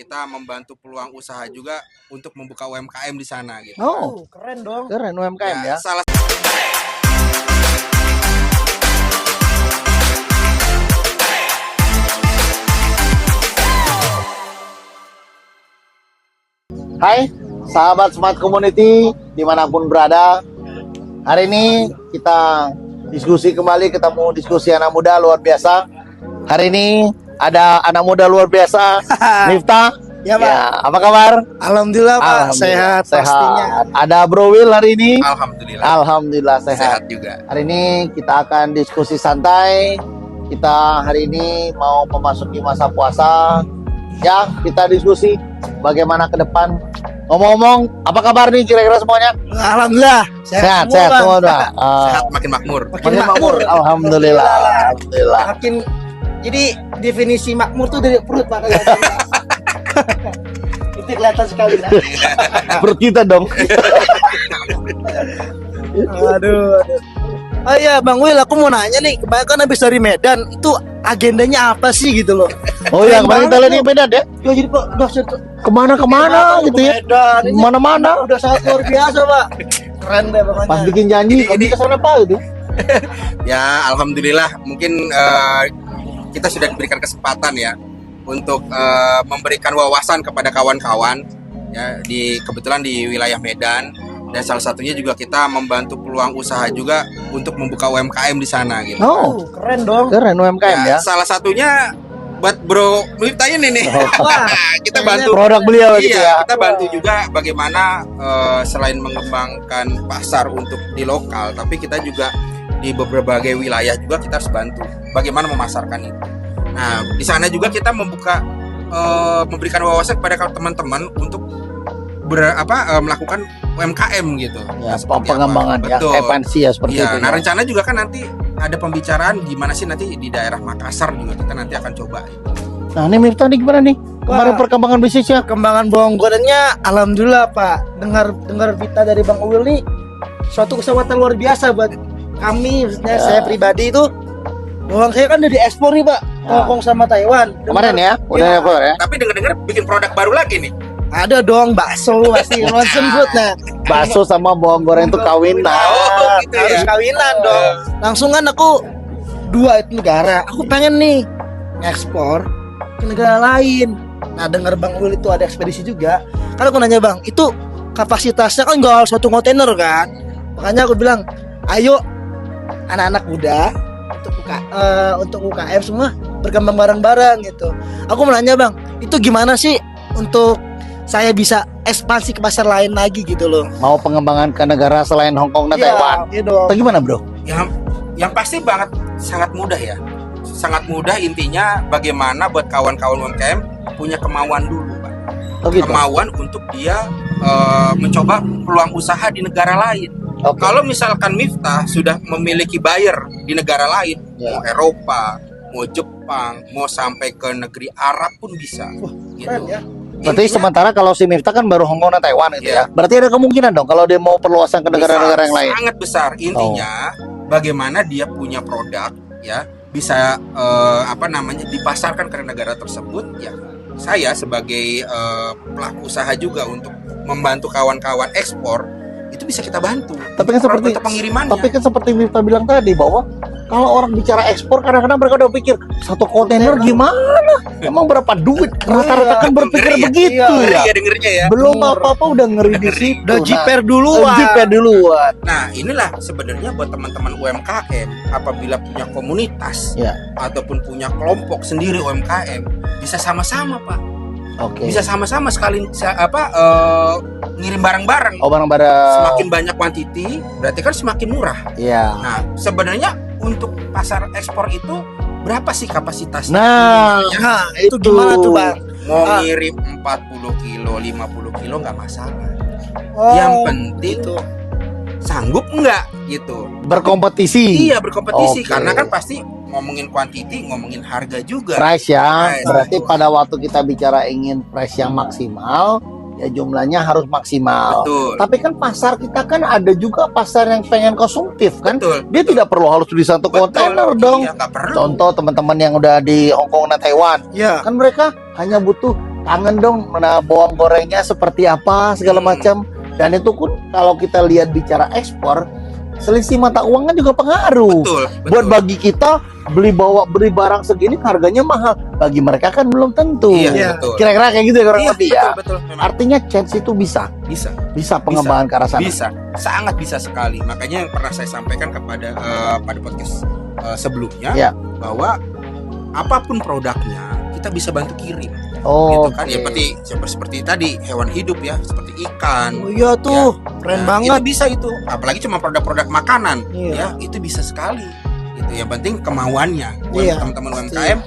Kita membantu peluang usaha juga untuk membuka UMKM di sana gitu. Oh, keren dong. Keren UMKM ya. Salah Hai, sahabat Smart Community dimanapun berada. Hari ini kita diskusi kembali, ketemu diskusi anak muda luar biasa. Hari ini ada anak muda luar biasa, Miftah. Ya, Pak. Ya, apa kabar? Alhamdulillah, Pak. Alhamdulillah, Sehat pastinya. Ada Bro Will hari ini. Alhamdulillah. Alhamdulillah sehat. Sehat juga. Hari ini kita akan diskusi santai. Kita hari ini mau memasuki masa puasa. Ya, kita diskusi bagaimana ke depan. Ngomong-ngomong, apa kabar nih kira-kira semuanya? Alhamdulillah. Sehat, semua, sehat Bang. semua dah. Sehat makin makmur. Makin makmur. Alhamdulillah. Alhamdulillah. Makin jadi definisi makmur tuh dari perut, Pak. Itu kelihatan sekali lah. Perut kita dong. Aduh. Oh iya, Bang Will, aku mau nanya nih. Kebanyakan habis dari Medan, itu agendanya apa sih gitu loh? Oh ya, kemarin kita lihat di Medan ya. Ya jadi Pak, udah Kemana-kemana gitu ya. Medan. Ini Mana-mana. udah sangat luar biasa, Pak. Keren deh pokoknya. Pas bikin janji, kami ke sana Pak gitu. Ya, alhamdulillah mungkin kita sudah diberikan kesempatan ya untuk memberikan wawasan kepada kawan-kawan ya kebetulan di wilayah Medan, dan salah satunya juga kita membantu peluang usaha juga untuk membuka UMKM di sana gitu. Oh, Keren dong. keren UMKM ya. Salah satunya buat Bro Miftah ini nih. Wah, Kita bantu Produk beliau gitu ya. Iya, kita bantu juga bagaimana selain mengembangkan pasar untuk di lokal, tapi kita juga di berbagai wilayah juga kita harus bantu bagaimana memasarkan itu. Nah, di sana juga kita memberikan wawasan kepada teman-teman untuk melakukan UMKM gitu. Ya, seperti pengembangan apa. ya, Betul. ekspansi ya seperti Iya, itu. nah ya. rencana juga kan nanti ada pembicaraan gimana sih nanti di daerah Makassar juga kita nanti akan coba. Nah, ini Miftah nih gimana nih? Kemarin Wah. perkembangan bisnisnya. Perkembangan bawang gorengnya alhamdulillah, Pak. Dengar berita dari Bang Will nih, suatu kesempatan luar biasa buat kami, maksudnya Ya. saya pribadi itu. Bawang saya kan udah diekspor nih, Pak. Ya. Hongkong sama Taiwan. Kemarin ya, udah Ya. ekspor ya. Tapi dengar-dengar bikin produk baru lagi nih. Ada dong bakso pasti Lonson Food. Nah, Bakso sama bawang goreng itu kawinan. Oh, gitu ya. harus kawinan dong. Langsung kan aku dua itu negara. Aku pengen nih ekspor ke negara lain. Nah, dengar Bang Will itu ada ekspedisi juga. Kan aku nanya, Bang, itu kapasitasnya kan nggak satu kontainer kan? Makanya aku bilang, ayo anak-anak muda untuk UKM semua berkembang bareng-bareng gitu. Aku mau nanya, Bang, itu gimana sih untuk saya bisa ekspansi ke pasar lain lagi gitu loh? Mau pengembangan ke negara selain Hong Kong dan Iya, Taiwan. iya dong. Atau gimana, Bro? Yang pasti banget sangat mudah ya. Sangat mudah, intinya bagaimana buat kawan-kawan UMKM punya kemauan dulu, Pak. Oh gitu. Kemauan untuk dia mencoba peluang usaha di negara lain. Oke. Kalau misalkan Miftah sudah memiliki buyer di negara lain, Ya. mau Eropa, mau Jepang, mau sampai ke negeri Arab pun bisa. Keren ya. Berarti Intinya sementara kalau si Miftah kan baru Hong Kong dan Taiwan gitu Iya. ya. Berarti ada kemungkinan dong kalau dia mau perluasan ke negara-negara yang lain. sangat besar. Intinya bagaimana dia punya produk ya bisa dipasarkan ke negara tersebut ya. Saya sebagai pelaku usaha juga untuk membantu kawan-kawan ekspor itu bisa kita bantu. Tapi kan seperti Untuk pengirimannya. Tapi kan seperti Miftah bilang tadi bahwa kalau orang bicara ekspor kadang-kadang mereka udah pikir satu kontainer gimana? Emang berapa duit? Rata-rata kan berpikir Ngeri ya? begitu Ngeri ya. ya dengernya ya. Belum apa-apa udah ngeri di situ. Udah Nah, jiper duluan. jiper duluan. Nah, inilah sebenarnya buat teman-teman UMKM apabila punya komunitas Ya. ataupun punya kelompok sendiri UMKM bisa sama-sama, Pak. Oke. Bisa sama-sama ngirim barang-barang. Oh, barang-barang. Semakin banyak quantity berarti kan semakin murah. Iya. Nah, sebenarnya untuk pasar ekspor itu berapa sih kapasitasnya? Nah, Nah, itu gimana tuh, Bang? Mau Ah. ngirim 40 kilo, 50 kilo nggak masalah. Oh, Yang penting gitu. sanggup nggak gitu. berkompetisi. Iya, berkompetisi Oke. karena kan pasti ngomongin quantity, ngomongin harga juga. Price ya. Price. Berarti pada waktu kita bicara ingin price yang maksimal, ya jumlahnya harus maksimal. Betul. Tapi kan pasar kita kan ada juga pasar yang pengen konsumtif kan. Betul. Dia tidak perlu harus beli satu kontainer dong. Iya, nggak perlu. Contoh teman-teman yang udah di Hong Kong dan Taiwan, Ya. kan mereka hanya butuh kangen dong mana bawang gorengnya seperti apa segala macam. Dan itu pun kalau kita lihat bicara ekspor, selisih mata uangnya juga pengaruh. Betul. Buat bagi kita beli barang segini harganya mahal, bagi mereka kan belum tentu. Iya, betul. Kira-kira kayak gitu ya kurang Iya, lebih ya. betul. Memang Artinya chance itu bisa pengembangan ke arah sana. bisa, sangat bisa sekali. Makanya yang pernah saya sampaikan kepada pada podcast sebelumnya Ya. bahwa apapun produknya kita bisa bantu kirim. Oh, Gitu kan ya, seperti tadi hewan hidup ya, seperti ikan. Oh iya tuh, keren Nah, banget. itu bisa itu, apalagi cuma produk-produk makanan. Iya. Ya, itu bisa sekali. Itu yang penting kemauannya. Buat Iya. teman-teman UMKM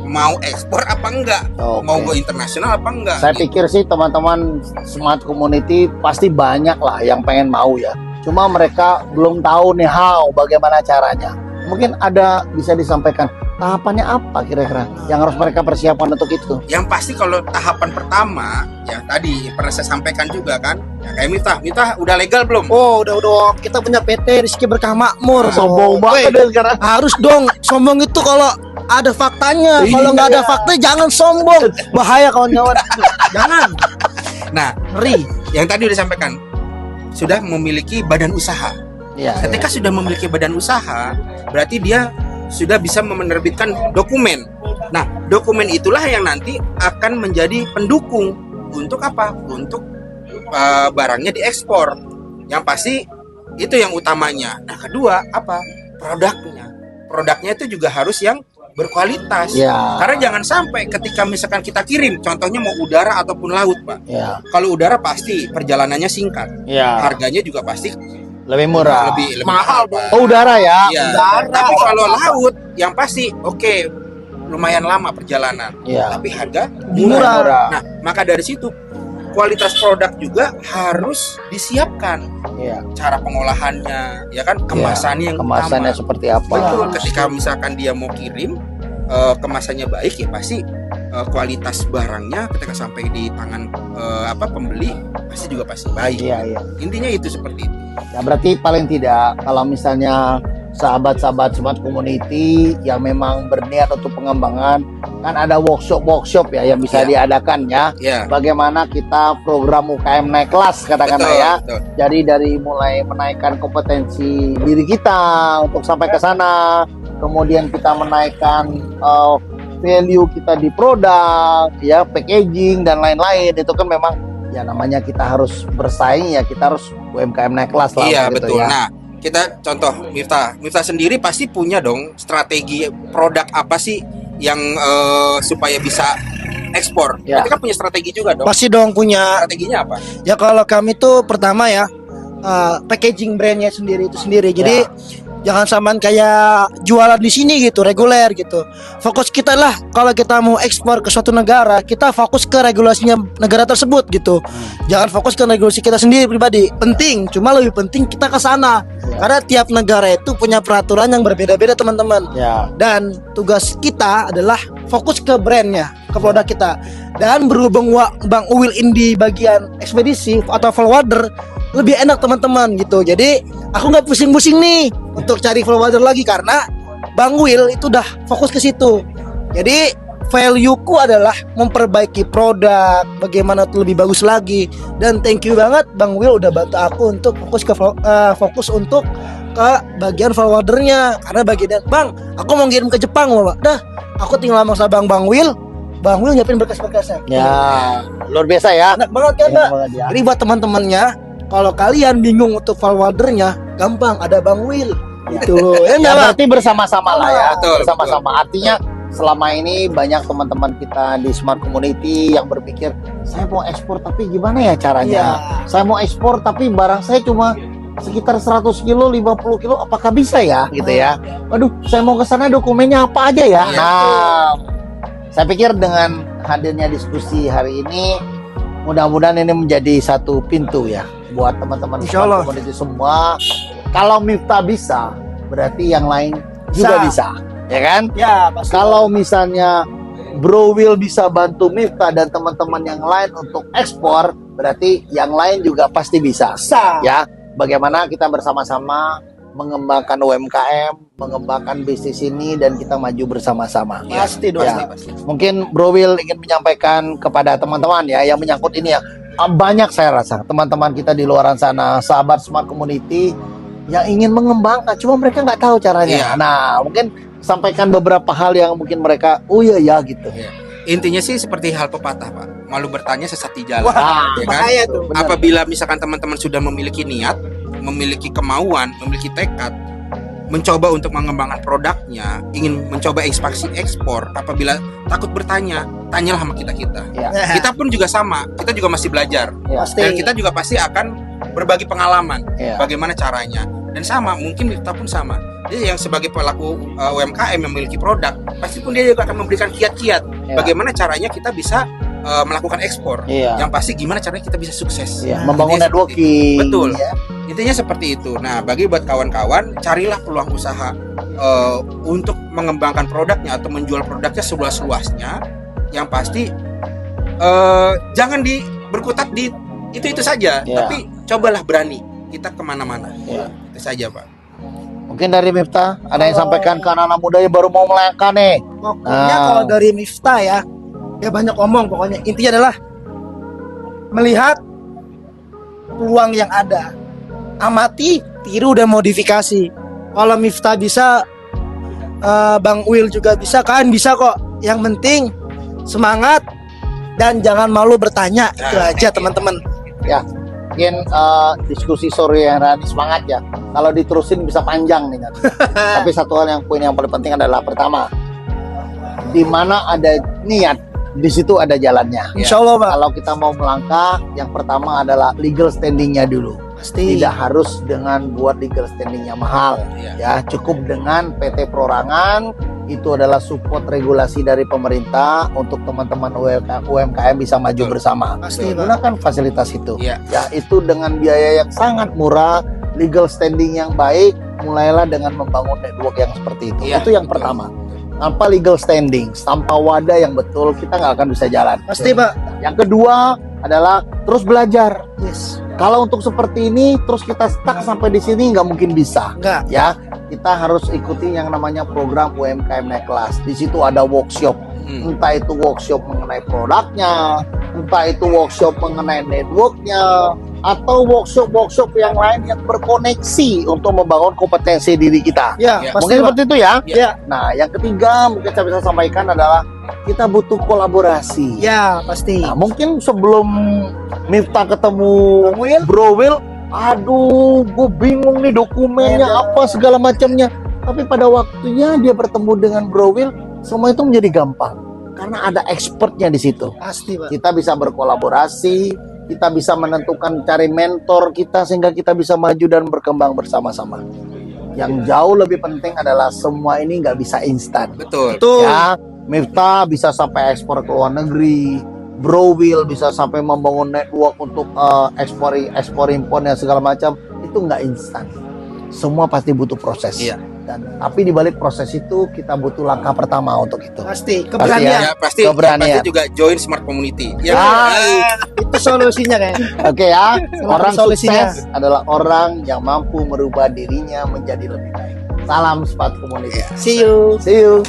mau ekspor apa enggak? Oke. Mau go internasional apa enggak? Saya pikir sih teman-teman Smart Community pasti banyak lah yang pengen mau ya. Cuma mereka belum tahu nih bagaimana caranya. Mungkin ada bisa disampaikan tahapannya apa kira-kira yang harus mereka persiapkan untuk itu. Yang pasti kalau tahapan pertama ya tadi pernah saya sampaikan juga kan, ya kayak Miftah udah legal belum? Oh, udah kita punya PT Rizky Berkah Makmur. Sombong banget deh sekarang. Harus dong, sombong itu kalau ada faktanya. Kalau nggak ada fakta jangan sombong. Bahaya kawan-kawan. Jangan. Nah, Ngeri. yang tadi udah sampaikan sudah memiliki badan usaha. Iya. Ketika sudah memiliki badan usaha, berarti dia sudah bisa menerbitkan dokumen. Nah, dokumen itulah yang nanti akan menjadi pendukung untuk apa? Untuk barangnya diekspor. Yang pasti itu yang utamanya. Nah, kedua apa? Produknya. Produknya itu juga harus yang berkualitas. Ya. Karena jangan sampai ketika misalkan kita kirim, contohnya mau udara ataupun laut, Pak. Ya. Kalau udara pasti perjalanannya singkat, Ya. harganya juga pasti Lebih murah. lebih mahal, Pak. Oh, udara ya. Iya. Udara. Tapi kalau laut, yang pasti oke, lumayan lama perjalanan, Iya. tapi harga Murah. Nah, maka dari situ kualitas produk juga harus disiapkan. Iya. Cara pengolahannya, ya kan, kemasannya yang Kemasannya utama. seperti apa? Betul. Ketika misalkan dia mau kirim, kemasannya baik ya pasti kualitas barangnya ketika sampai di tangan pembeli pasti juga pasti baik. Iya, iya. Intinya itu seperti itu. Ya berarti paling tidak kalau misalnya sahabat-sahabat Smart Community yang memang berniat untuk pengembangan, kan ada workshop ya yang bisa Iya. diadakan ya. Ya. Bagaimana kita program UKM naik kelas katakanlah Betul, ya. betul. Jadi dari mulai menaikkan kompetensi diri kita untuk sampai ke sana, kemudian kita menaikkan value kita di produk, ya packaging dan lain-lain. Itu kan memang ya namanya kita harus bersaing ya, kita harus UMKM naik kelas lah. Iya, gitu betul. ya. Nah, kita contoh Miftah sendiri pasti punya dong strategi produk apa sih yang supaya bisa ekspor. Ya. Berarti kan punya strategi juga dong. Pasti dong punya. Strateginya apa? Ya kalau kami tuh pertama ya packaging brandnya sendiri itu sendiri. Jadi jangan samaan kayak jualan di sini gitu, reguler gitu. Fokus kita lah kalau kita mau ekspor ke suatu negara, kita fokus ke regulasinya negara tersebut gitu. Jangan fokus ke regulasi kita sendiri pribadi. Penting, cuma lebih penting kita ke sana. Karena tiap negara itu punya peraturan yang berbeda-beda, teman-teman. Ya. Dan tugas kita adalah fokus ke brandnya, ke produk kita. Dan berhubung Bang Uwil di bagian ekspedisi atau forwarder, lebih enak teman-teman gitu. Jadi aku nggak pusing-pusing nih untuk cari forwarder lagi karena Bang Will itu udah fokus ke situ. Jadi value-ku adalah memperbaiki produk, bagaimana tuh lebih bagus lagi. Dan thank you banget Bang Will udah bantu aku untuk fokus untuk ke bagian forwardernya. Karena bagian Bang, aku mau ngirim ke Jepang loh, Pak. Dah, aku tinggal sama Bang Will nyiapin berkas-berkasnya. Ya, luar biasa ya. Enak banget kan, Pak? Enak banget ya. Jadi buat teman-temannya, kalau kalian bingung untuk forwardernya, gampang ada Bang Will. Gitu. Ya Ya, enggak, Bang? berarti bersama-sama lah ya. Betul, Bersama-sama. Artinya selama ini banyak teman-teman kita di Smart Community yang berpikir, saya mau ekspor tapi gimana ya caranya? Iya. Saya mau ekspor tapi barang saya cuma sekitar 100 kilo, 50 kilo, apakah bisa ya? Gitu ya. Waduh, saya mau ke sana dokumennya apa aja ya? Iya. Nah, saya pikir dengan hadirnya diskusi hari ini, mudah-mudahan ini menjadi satu pintu ya buat teman-teman Insya Allah. Smart Community semua. Kalau Miftah bisa, berarti yang lain juga bisa, ya kan? Ya, pasti. Kalau misalnya Bro Will bisa bantu Miftah dan teman-teman yang lain untuk ekspor, berarti yang lain juga pasti bisa. Bisa. Ya, bagaimana kita bersama-sama mengembangkan UMKM, mengembangkan bisnis ini dan kita maju bersama-sama. Iya, Pasti dong. Ya. pasti. Mungkin Bro Will ingin menyampaikan kepada teman-teman ya yang menyangkut ini ya. Banyak saya rasa teman-teman kita di luaran sana, sahabat Smart Community yang ingin mengembangkan, cuma mereka nggak tahu caranya. Iya. Nah, mungkin sampaikan beberapa hal yang mungkin mereka, oh iya ya gitu. Intinya sih seperti hal pepatah, Pak. Malu bertanya sesat di jalan. Wah, Ya kan? bahaya tuh. Benar. Apabila misalkan teman-teman sudah memiliki niat, memiliki kemauan, memiliki tekad, mencoba untuk mengembangkan produknya, ingin mencoba ekspansi ekspor, apabila takut bertanya, tanyalah sama kita-kita. Ya. Kita pun juga sama, kita juga masih belajar. Ya. Pasti. Dan kita juga pasti akan berbagi pengalaman, Ya. bagaimana caranya. Dan sama, mungkin kita pun sama. Jadi yang sebagai pelaku UMKM yang memiliki produk, pasti pun dia juga akan memberikan kiat-kiat Ya. bagaimana caranya kita bisa melakukan ekspor. Iya. Yang pasti gimana caranya kita bisa sukses. Ya, membangun Intinya seperti networking. Betul. Ya. Intinya seperti itu. Nah, bagi buat kawan-kawan, carilah peluang usaha untuk mengembangkan produknya atau menjual produknya seluas-luasnya. Yang pasti jangan berkutat di itu saja, Ya. tapi cobalah berani kita kemana-mana. Ya. Itu saja, Pak. Mungkin dari Miftah ada yang sampaikan ke anak-anak muda yang baru mau melangkah nih. Pokoknya Ah. kalau dari Miftah ya banyak omong pokoknya. Intinya adalah melihat peluang yang ada. Amati, tiru dan modifikasi. Kalau Miftah bisa, Bang Will juga bisa, kalian bisa kok. Yang penting semangat dan jangan malu bertanya. Itu Nah, aja teman-teman. Ya, mungkin diskusi sore yang hari semangat ya. Kalau diterusin bisa panjang nih. Tapi satu hal yang poin yang paling penting adalah pertama, di mana ada niat, di situ ada jalannya. Insya Allah Pak. Kalau kita mau melangkah, yang pertama adalah legal standingnya dulu. Pasti. Tidak harus dengan buat legal standingnya mahal. Iya. Ya, cukup dengan PT Perorangan. Itu adalah support regulasi dari pemerintah untuk teman-teman UMKM bisa maju bersama. Pasti Pak. Gunakan fasilitas itu. Iya. Ya, itu dengan biaya yang sangat murah, legal standing yang baik, mulailah dengan membangun network yang seperti itu. Iya, Itu yang betul. pertama. Tanpa legal standing, tanpa wadah yang betul, kita nggak akan bisa jalan. Pasti Pak. Yang kedua adalah terus belajar. Yes. Kalau untuk seperti ini, terus kita stuck sampai di sini nggak mungkin bisa. Enggak. Ya, kita harus ikuti yang namanya program UMKM naik kelas. Di situ ada workshop. Entah itu workshop mengenai produknya, entah itu workshop mengenai networknya, atau workshop yang lain yang berkoneksi untuk membangun kompetensi diri kita. Ya, Ya. pasti Mungkin Pak. seperti itu ya. Ya. Nah, yang ketiga mungkin saya bisa sampaikan adalah kita butuh kolaborasi. Ya, pasti. Nah, mungkin sebelum Miftah ketemu Bang Will? Bro Will, aduh, gue bingung nih dokumennya apa segala macamnya. Tapi pada waktunya dia bertemu dengan Bro Will, semua itu menjadi gampang karena ada expertnya di situ. Pasti Pak. Kita bisa berkolaborasi, kita bisa menentukan cari mentor kita sehingga kita bisa maju dan berkembang bersama-sama. Yang jauh lebih penting adalah semua ini nggak bisa instan. Betul. Betul. Ya, Miftah bisa sampai ekspor ke luar negeri, Bro Will bisa sampai membangun network untuk ekspor impor dan segala macam. Itu nggak instan. Semua pasti butuh proses. Iya. Tapi di balik proses itu kita butuh langkah pertama untuk itu. Pasti. ya. Keberanian. Ya, pasti Keberanian. pasti juga join Smart Community. Ya, Ah. Itu solusinya kayaknya. Oke ya, orang solusinya. sukses adalah orang yang mampu merubah dirinya menjadi lebih baik. Salam Smart Community. See you. See you.